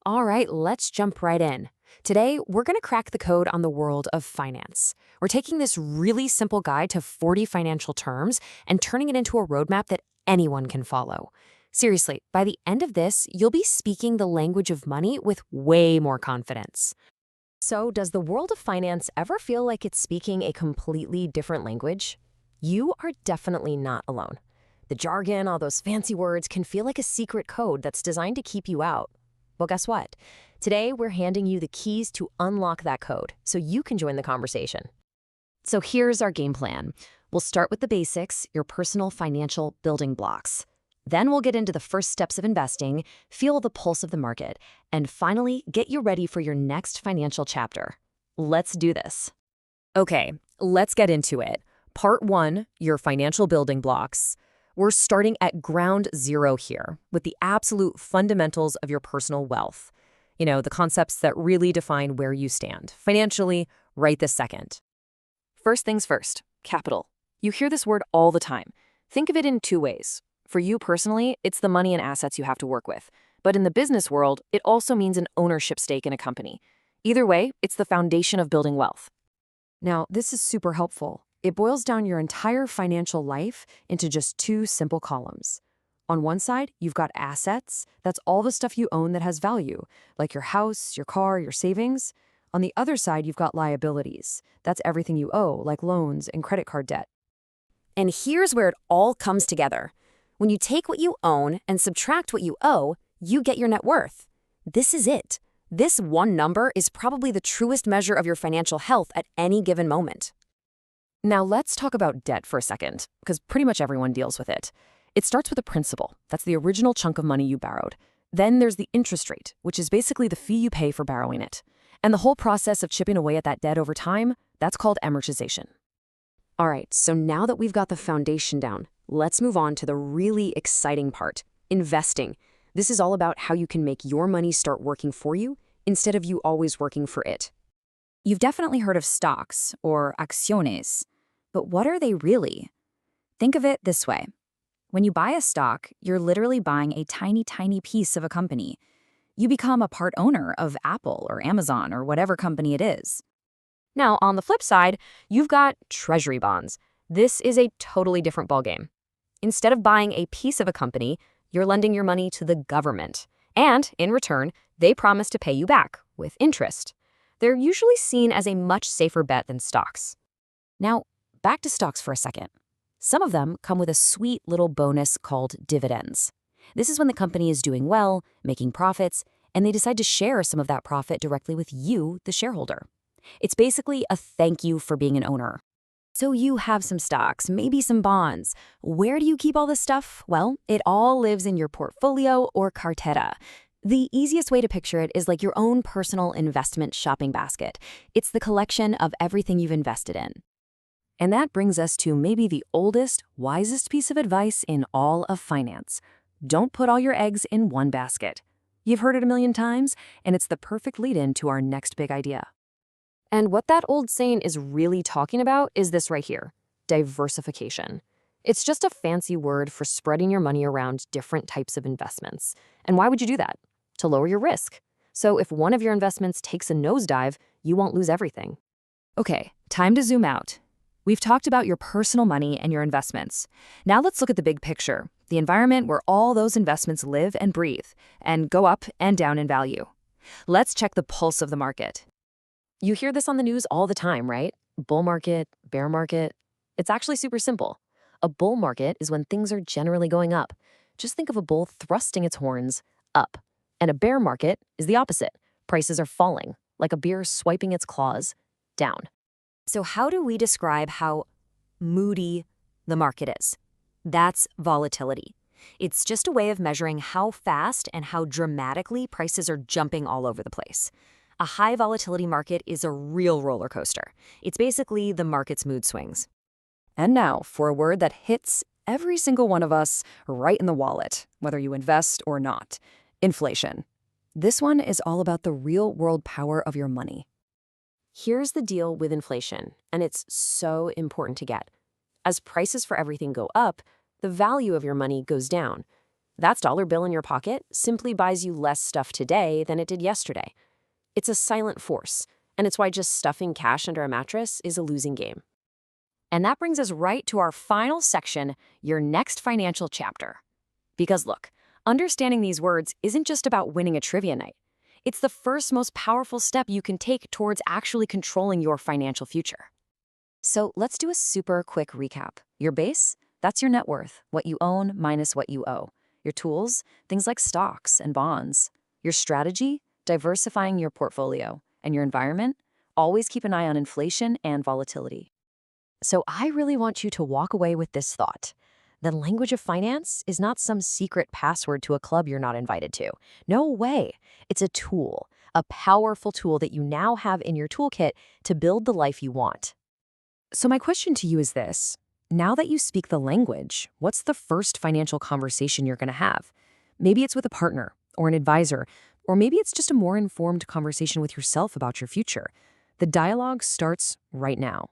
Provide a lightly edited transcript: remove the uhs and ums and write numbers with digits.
All right, let's jump right in. Today, we're going to crack the code on the world of finance. We're taking this really simple guide to 40 financial terms and turning it into a roadmap that anyone can follow. Seriously, by the end of this, you'll be speaking the language of money with way more confidence. So, does the world of finance ever feel like it's speaking a completely different language? You are definitely not alone. The jargon, all those fancy words, can feel like a secret code that's designed to keep you out. Well, guess what? Today, we're handing you the keys to unlock that code so you can join the conversation. So, here's our game plan. We'll start with the basics, your personal financial building blocks. Then we'll get into the first steps of investing, feel the pulse of the market, and finally, get you ready for your next financial chapter. Let's do this. Okay, let's get into it. Part 1, your financial building blocks. We're starting at ground zero here with the absolute fundamentals of your personal wealth. The concepts that really define where you stand financially right this second. First things first, capital. You hear this word all the time. Think of it in two ways. For you personally, it's the money and assets you have to work with. But in the business world, it also means an ownership stake in a company. Either way, it's the foundation of building wealth. Now, this is super helpful. It boils down your entire financial life into just two simple columns. On one side, you've got assets. That's all the stuff you own that has value, like your house, your car, your savings. On the other side, you've got liabilities. That's everything you owe, like loans and credit card debt. And here's where it all comes together. When you take what you own and subtract what you owe, you get your net worth. This is it. This one number is probably the truest measure of your financial health at any given moment. Now let's talk about debt for a second, because pretty much everyone deals with it. It starts with a principal. That's the original chunk of money you borrowed. Then there's the interest rate, which is basically the fee you pay for borrowing it. And the whole process of chipping away at that debt over time, that's called amortization. All right, so now that we've got the foundation down, let's move on to the really exciting part, investing. This is all about how you can make your money start working for you instead of you always working for it. You've definitely heard of stocks, or acciones, but what are they really? Think of it this way. When you buy a stock, you're literally buying a tiny, tiny piece of a company. You become a part owner of Apple or Amazon or whatever company it is. Now, on the flip side, you've got treasury bonds. This is a totally different ballgame. Instead of buying a piece of a company, you're lending your money to the government. And, in return, they promise to pay you back with interest. They're usually seen as a much safer bet than stocks. Now, back to stocks for a second. Some of them come with a sweet little bonus called dividends. This is when the company is doing well, making profits, and they decide to share some of that profit directly with you, the shareholder. It's basically a thank you for being an owner. So you have some stocks, maybe some bonds. Where do you keep all this stuff? Well, it all lives in your portfolio or cartera. The easiest way to picture it is like your own personal investment shopping basket. It's the collection of everything you've invested in. And that brings us to maybe the oldest, wisest piece of advice in all of finance. Don't put all your eggs in one basket. You've heard it a million times, and it's the perfect lead-in to our next big idea. And what that old saying is really talking about is this right here, diversification. It's just a fancy word for spreading your money around different types of investments. And why would you do that? To lower your risk. So if one of your investments takes a nosedive, you won't lose everything. Okay, time to zoom out. We've talked about your personal money and your investments. Now let's look at the big picture, the environment where all those investments live and breathe, and go up and down in value. Let's check the pulse of the market. You hear this on the news all the time, right? Bull market, bear market. It's actually super simple. A bull market is when things are generally going up. Just think of a bull thrusting its horns up. And a bear market is the opposite. Prices are falling, like a bear swiping its claws down. So how do we describe how moody the market is? That's volatility. It's just a way of measuring how fast and how dramatically prices are jumping all over the place. A high volatility market is a real roller coaster. It's basically the market's mood swings. And now for a word that hits every single one of us right in the wallet, whether you invest or not. Inflation. This one is all about the real-world power of your money. Here's the deal with inflation, and it's so important to get. As prices for everything go up, the value of your money goes down. That's dollar bill in your pocket simply buys you less stuff today than it did yesterday. It's a silent force, and it's why just stuffing cash under a mattress is a losing game. And that brings us right to our final section, your next financial chapter. Because look, understanding these words isn't just about winning a trivia night. It's the first most powerful step you can take towards actually controlling your financial future. So let's do a super quick recap. Your base, that's your net worth, what you own minus what you owe. Your tools, things like stocks and bonds. Your strategy, diversifying your portfolio. And your environment, always keep an eye on inflation and volatility. So I really want you to walk away with this thought. The language of finance is not some secret password to a club you're not invited to. No way. It's a tool, a powerful tool that you now have in your toolkit to build the life you want. So my question to you is this. Now that you speak the language, what's the first financial conversation you're going to have? Maybe it's with a partner or an advisor, or maybe it's just a more informed conversation with yourself about your future. The dialogue starts right now.